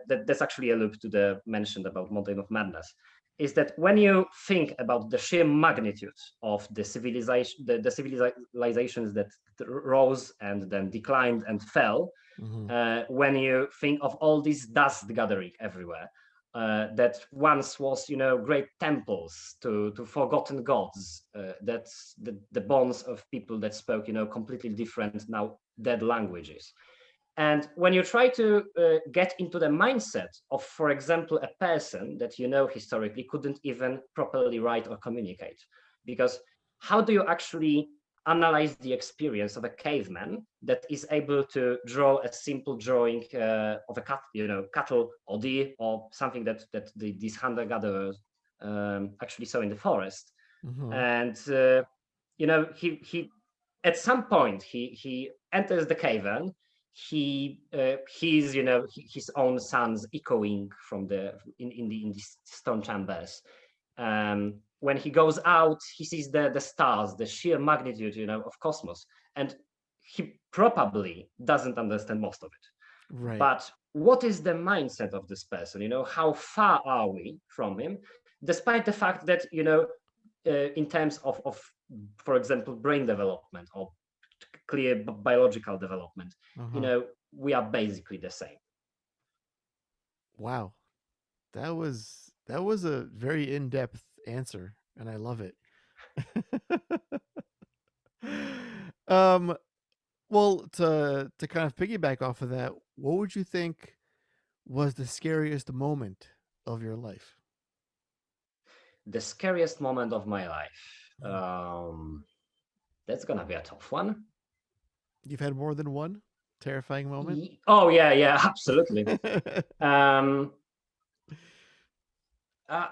that's actually a loop to the mentioned about Mountain of Madness, is that when you think about the sheer magnitude of the civilization, the civilizations that rose and then declined and fell, Mm-hmm. when you think of all this dust gathering everywhere, that once was, great temples to forgotten gods, that's the bonds of people that spoke, completely different, now dead languages. And when you try to get into the mindset of, for example, a person that historically couldn't even properly write or communicate, because how do you actually analyze the experience of a caveman that is able to draw a simple drawing of a cattle or deer or something that these hunter-gatherers actually saw in the forest? Mm-hmm. And he at some point he enters the cavern. He he's his own sons echoing from in these stone chambers. When he goes out, he sees the stars, the sheer magnitude of cosmos, and he probably doesn't understand most of it. Right. But what is the mindset of this person? How far are we from him, despite the fact that in terms of, for example, brain development or clear biological development, Uh-huh. we are basically the same. Wow. That was a very in-depth answer, and I love it. um well, to kind of piggyback off of that, what would you think was the scariest moment of your life? The scariest moment of my life. Mm. That's gonna be a tough one. You've had more than one terrifying moment? Oh yeah, yeah, absolutely. Um, uh,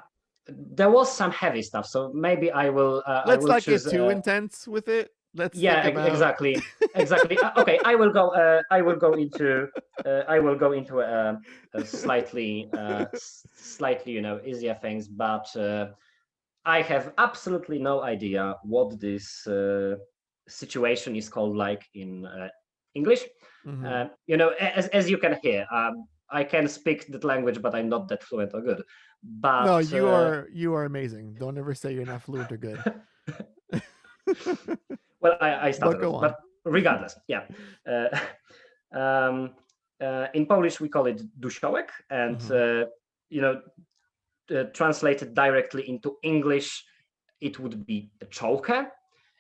there was some heavy stuff, so maybe I Let's will not get choose. too intense with it. Let's think Yeah, about exactly, exactly. Okay, I will go. I will go into. I will go into a slightly, easier things. But I have absolutely no idea what this situation is called, like in English. Mhm. As you can hear, I can speak that language, but I'm not that fluent or good. No, But you are amazing. Don't ever say you're not fluent or good. well, I But started it, go on. but regardless, yeah. Uh, in Polish, we call it duszołek, and Mhm. translated directly into English, it would be a choker.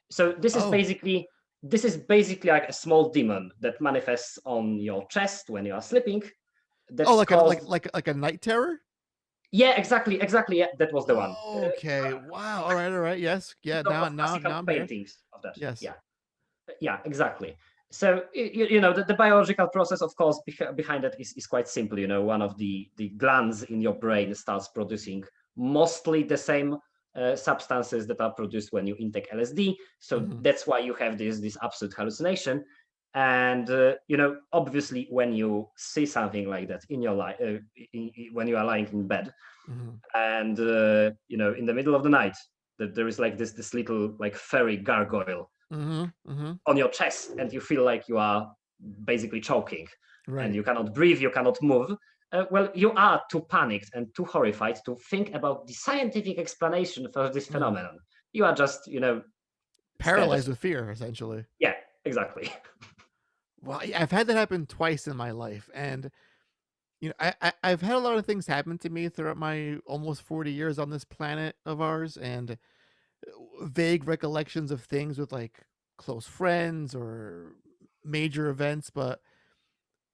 So Oh. this is basically like a small demon that manifests on your chest when you are sleeping. Oh, That's like a like caused. like like a night terror? Yeah, exactly, exactly. Yeah, that was the one. Okay. Wow. All right. All right. Yes. Yeah. Lot Now, of now, classical now I'm here. paintings of that. Yes. Yeah, exactly. So the biological process, of course, behind that is quite simple. One of the glands in your brain starts producing mostly the same substances that are produced when you intake LSD. So Mhm. that's why you have this absolute hallucination. And obviously, when you see something like that in your life, when you are lying in bed, Mhm. and in the middle of the night, that there is like this little like fairy gargoyle Mhm. Mhm. on your chest, and you feel like you are basically choking, and Right. you cannot breathe, you cannot move. Well, you are too panicked and too horrified to think about the scientific explanation for this Mm. phenomenon. You are just scared of. Paralyzed with fear, essentially. Yeah, exactly. Well, I've had that happen twice in my life, and I've had a lot of things happen to me throughout my almost 40 years on this planet of ours, and vague recollections of things with like close friends or major events. But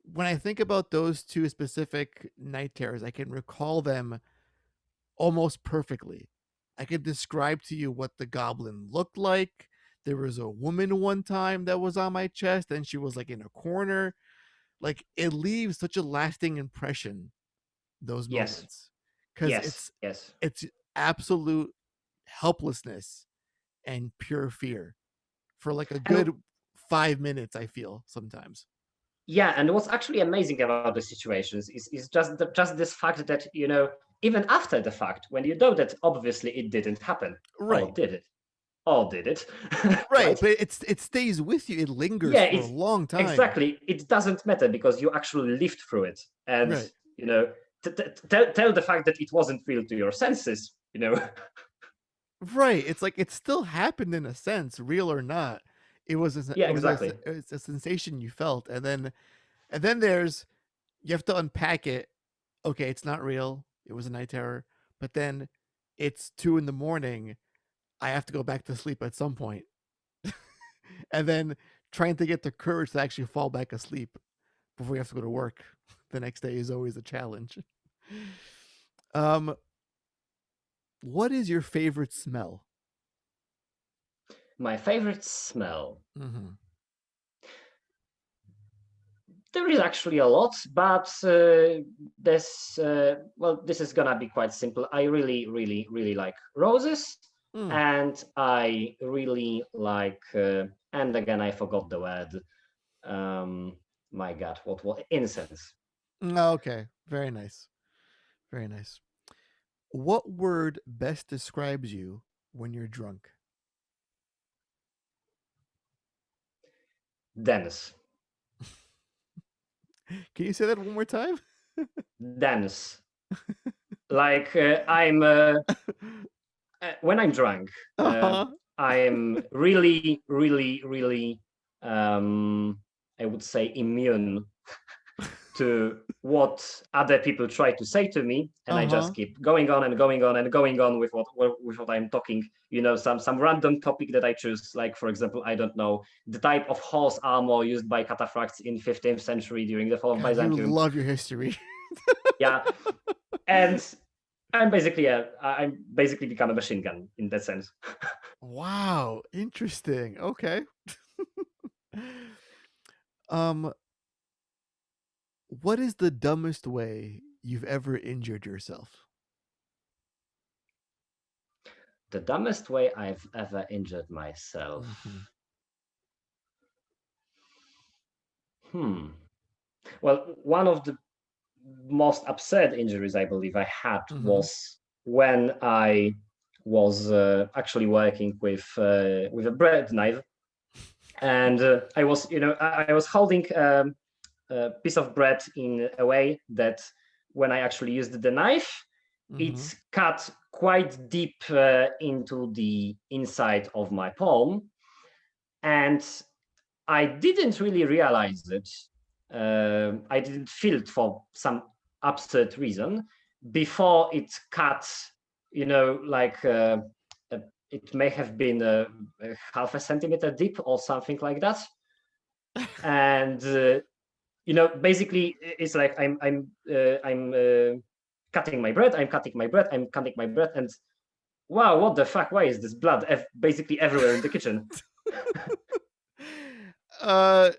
when I think about those two specific night terrors, I can recall them almost perfectly. I could describe to you what the goblin looked like. There was a woman one time that was on my chest, and she was like in a corner. Like, it leaves such a lasting impression, those Yes, moments, because yes, it's yes. it's absolute helplessness and pure fear for like a And good 5 minutes. I feel sometimes. yeah, and what's actually amazing about the situations is just this fact that even after the fact, when you know that obviously it didn't happen, Right. or did it? Or did it? Right, Right? but it stays with you. It lingers Yeah, for a it's long time. exactly. It doesn't matter because you actually lived through it, and Right. you know, tell the fact that it wasn't real to your senses. Right. It's like it still happened in a sense, real or not. It was Yeah, it was a exactly. it's a sensation you felt, and then there's you have to unpack it. Okay, it's not real. It was a night terror, but then it's 2 in the morning. I have to go back to sleep at some point, and then trying to get the courage to actually fall back asleep before you have to go to work the next day is always a challenge. Um, what is your favorite smell? My favorite smell. Mm-hmm. There is actually a lot, but this is gonna be quite simple. I really, really, really like roses, Mm. and I really like. And again, I forgot the word. Um, my God, what incense? Okay, very nice, very nice. What word best describes you when you're drunk? Dense, Can you say that one more time? dense. Like when I'm drunk, Uh-huh. I'm really, really, really, um, I would say, immune to what other people try to say to me, and I just Uh-huh. keep going on and going on and going on with what I'm talking. Some random topic that I choose, like for example, I don't know, the type of horse armor used by cataphracts in 15th century during the fall of God, you Byzantium. love your history. Yeah, and I'm basically become a machine gun in that sense. Wow, interesting. Okay. um, what is the dumbest way you've ever injured yourself? The dumbest way I've ever injured myself. Mm-hmm. Hmm. Well, one of the most absurd injuries I believe I had Mm-hmm. was when I was actually working with a bread knife, and I was, I was holding a piece of bread in a way that when I actually used the knife, Mm-hmm. it's cut quite deep into the inside of my palm, and I didn't really realize it. I didn't feel it for some absurd reason before it cut. Like it may have been a half a centimeter deep or something like that. And basically, it's like I'm cutting my bread. I'm cutting my bread. I'm cutting my bread, and wow, what the fuck? Why is this blood basically everywhere in the kitchen? uh,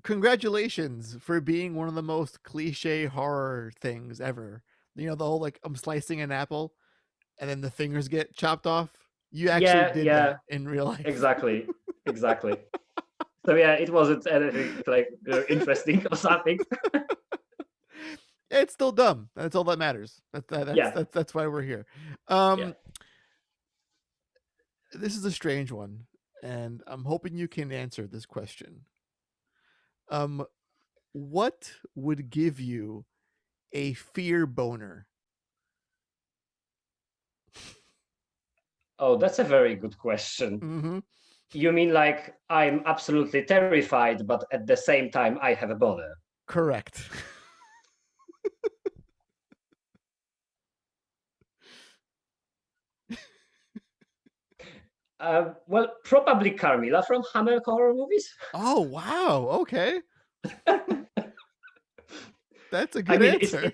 congratulations for being one of the most cliche horror things ever. You know, the whole like I'm slicing an apple and then the fingers get chopped off. You actually Yeah, did yeah, that in real life. exactly, exactly. So yeah, it wasn't anything like interesting or something. It's still dumb. That's all that matters. Yeah, That's why we're here. yeah. Um, this is a strange one, and I'm hoping you can answer this question. Um, what would give you a fear boner? Oh, that's a very good question. Mm-hmm. You mean like I'm absolutely terrified, but at the same time I have a boner? Correct. Well, probably Carmilla from Hammer horror movies. Oh wow. Okay, that's a I good mean, answer.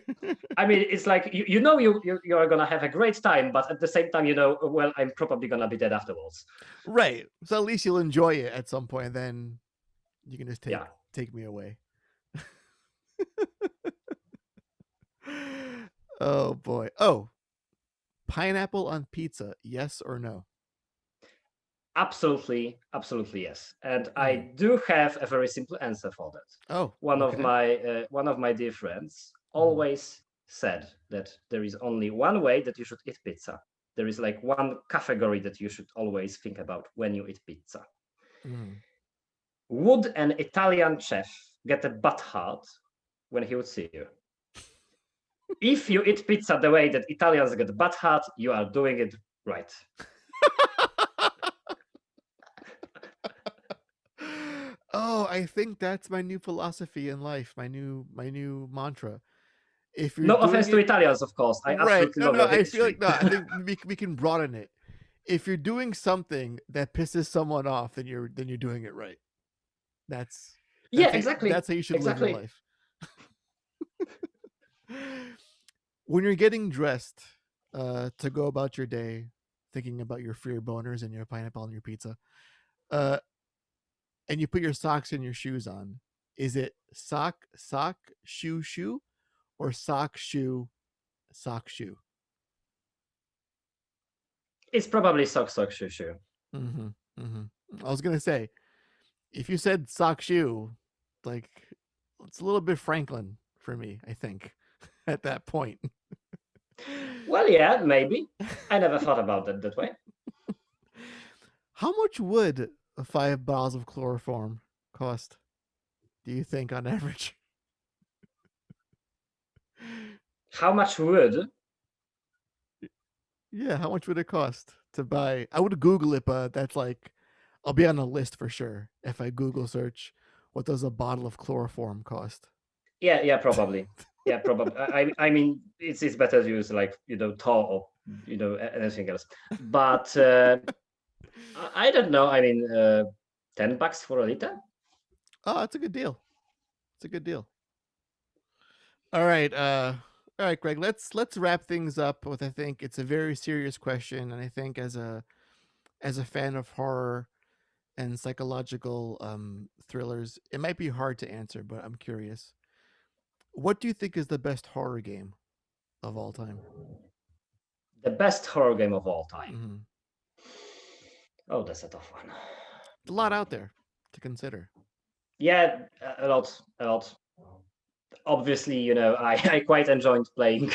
it's like you are gonna have a great time, but at the same time, well, I'm probably gonna be dead afterwards. Right. So at least you'll enjoy it at some point. Then you can just Yeah. take me away. Oh boy. Oh, pineapple on pizza, yes or no? Absolutely, absolutely yes. And I Mm. do have a very simple answer for that. Oh, One of okay. my dear friends Mm. always said that there is only one way that you should eat pizza. There is like one category that you should always think about when you eat pizza. Mm. Would an Italian chef get a butt hurt when he would see you? If you eat pizza the way that Italians get butt hurt, you are doing it right. Oh, I think that's my new philosophy in life, my new mantra. If you're No offense doing to it Italians, of course. I right, absolutely no, love no, your I feel like history. no, I think we can broaden it. If you're doing something that pisses someone off, then you're doing it right. That's Yeah, exactly. that's how you should live your Exactly. life. When you're getting dressed to go about your day, thinking about your fear boners and your pineapple on your pizza, uh, and you put your socks and your shoes on, is it sock shoe shoe or sock shoe? It's probably sock shoe shoe. Mm-hmm. Mm-hmm. I was gonna say if you said sock shoe, like it's a little bit Franklin for me. I think at that point. Well, yeah, maybe. I never thought about it that way. How much would 5 bottles of chloroform cost? Do you think on average? How much would? Yeah, how much would it cost to buy? I would Google it, but that's like I'll be on the list for sure if I Google search what does a bottle of chloroform cost. Yeah, yeah, probably. Yeah, probably. I mean, it's better to use like Tor or anything else. But I don't know. I mean, $10 for a liter. Oh, that's a good deal. It's a good deal. All right. All right, Greg. Let's wrap things up with, I think it's a very serious question, and I think as a fan of horror and psychological thrillers, it might be hard to answer, but I'm curious. What do you think is the best horror game of all time? The best horror game of all time. Mm-hmm. Oh, that's a tough one. A lot out there to consider. Yeah, a lot, a lot. Obviously, I quite enjoyed playing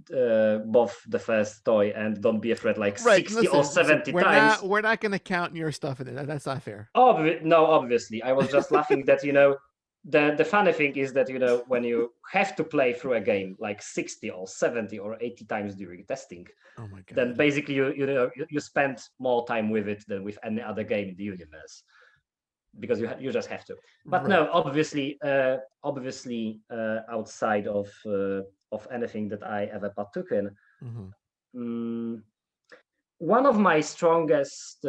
both the first toy and Don't Be Afraid like Right. 60 or Listen. 70 We're times. not going to count your stuff in it. That's not fair. No, obviously. I was just laughing that, the funny thing is that, when you have to play through a game like 60 or 70 or 80 times during testing, Oh my then god. basically you spend more time with it than with any other game in the universe, because you just have to. But Right. no, obviously, outside of anything that I ever partook in, Mm-hmm. mm, one of my strongest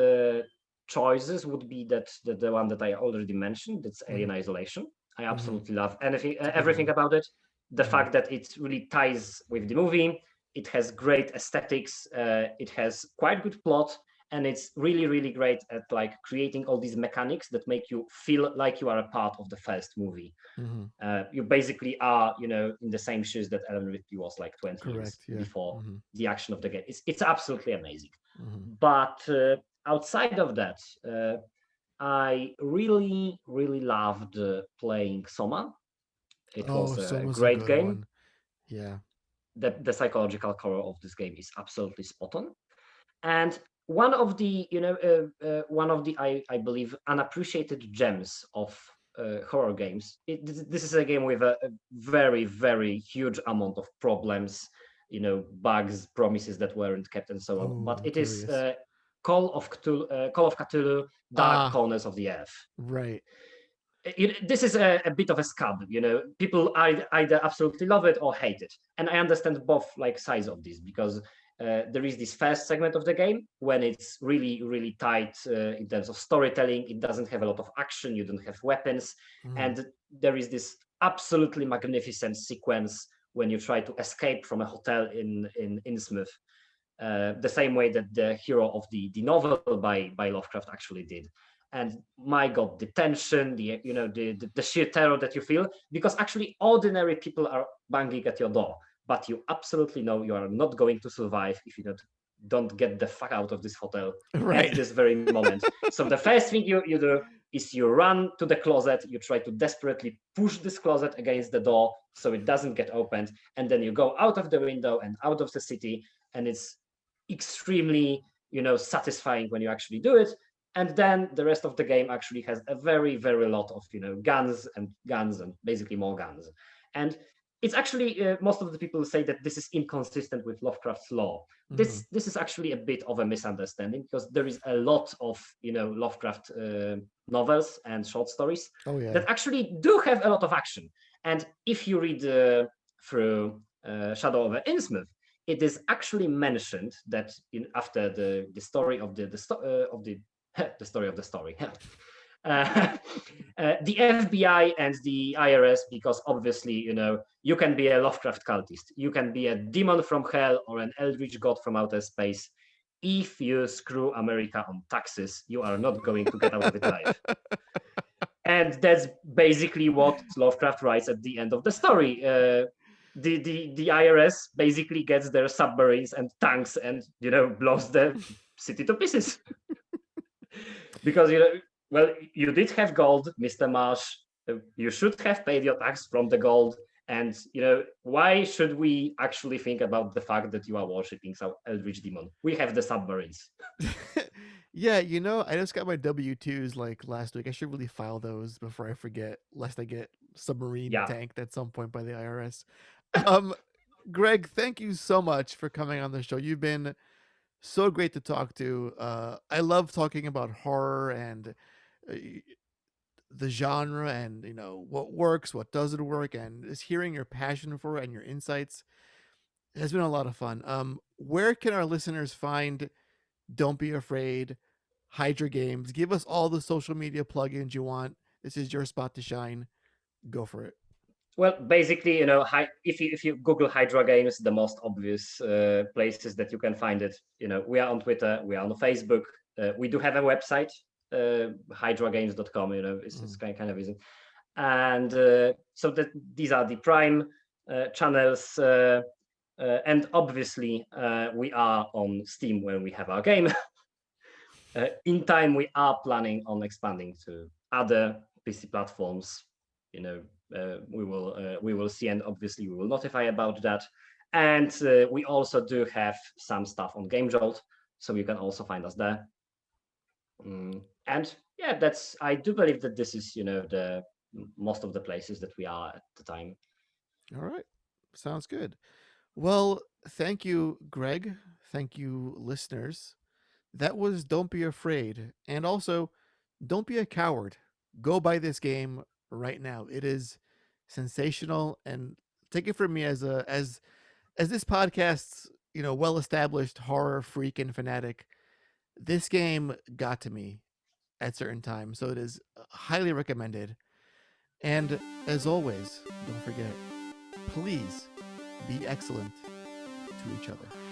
choices would be the one that I already mentioned. That's Mm-hmm. Alien Isolation. I Mm-hmm. absolutely love anything, It's a good everything one. about it. The Mm-hmm. fact that it really ties with the movie. It has great aesthetics. It has quite good plot, and it's really, really great at like creating all these mechanics that make you feel like you are a part of the first movie. Mm-hmm. You basically are, in the same shoes that Ellen Ripley was like 20 years Correct. Yeah. before Mm-hmm. the action of the game. It's absolutely amazing. Mm-hmm. But outside of that, I really, really loved playing Soma. It Oh, was a Soma's a great good game. one. Yeah. The psychological core of this game is absolutely spot on. And one of the, I believe, unappreciated gems of horror games. This is a game with a very, very huge amount of problems, bugs, promises that weren't kept, and so on. Oh, But I'm it is curious. Call of Cthulhu, Dark Ah, Corners of the Earth. right. This is a bit of a scab. People either absolutely love it or hate it, and I understand both like sides of this, because there is this first segment of the game when it's really, really tight in terms of storytelling. It doesn't have a lot of action. You don't have weapons, Mm-hmm. and there is this absolutely magnificent sequence when you try to escape from a hotel in Innsmouth, the same way that the hero of the novel by Lovecraft actually did. And my God, the tension, the sheer terror that you feel, because actually ordinary people are banging at your door, but you absolutely know you are not going to survive if you don't get the fuck out of this hotel at Right. this very moment. So the first thing you do is you run to the closet, you try to desperately push this closet against the door so it doesn't get opened, and then you go out of the window and out of the city, and it's extremely satisfying when you actually do it. And then the rest of the game actually has a very, very lot of guns and basically more guns. And it's actually most of the people say that this is inconsistent with Lovecraft's lore. Mm-hmm. This is actually a bit of a misunderstanding, because there is a lot of Lovecraft novels and short stories Oh yeah. that actually do have a lot of action. And if you read through Shadow over Innsmouth, it is actually mentioned that after the story of the story of the story. The FBI and the IRS, because obviously, you can be a Lovecraft cultist, you can be a demon from hell or an eldritch god from outer space. If you screw America on taxes, you are not going to get out of it alive. And that's basically what Lovecraft writes at the end of the story. The IRS basically gets their submarines and tanks and blows the city to pieces. Because well, you did have gold, Mr. Marsh. You should have paid your tax from the gold. And why should we actually think about the fact that you are worshipping some eldritch demon? We have the submarines. Yeah, I just got my W-2s like last week. I should really file those before I forget, lest I get submarine Yeah. tanked at some point by the IRS. Um, Greg, thank you so much for coming on the show. You've been so great to talk to. I love talking about horror and uh, the genre, and what works, what doesn't work, and just hearing your passion for it and your insights has been a lot of fun. Where can our listeners find Don't Be Afraid, Hydra Games? Give us all the social media plugins you want. This is your spot to shine. Go for it. Well, basically, if you Google Hydra games, the most obvious places that you can find it. We are on Twitter, we are on Facebook. We do have a website, hydragames.com. It's Mm. kind of easy. And so that these are the prime channels. And obviously, we are on Steam when we have our game. In time, we are planning on expanding to other PC platforms. We will see, and obviously we will notify about that. And we also do have some stuff on Game Jolt, so you can also find us there. And yeah, I do believe that this is the most of the places that we are at the time. All right. Sounds good. Well, thank you, Greg. Thank you, listeners. That was Don't Be Afraid. And also, don't be a coward. Go buy this game right now. It is sensational, and take it from me as this podcast's, well established horror freak and fanatic. This game got to me at certain times, so it is highly recommended. And as always, don't forget, please be excellent to each other.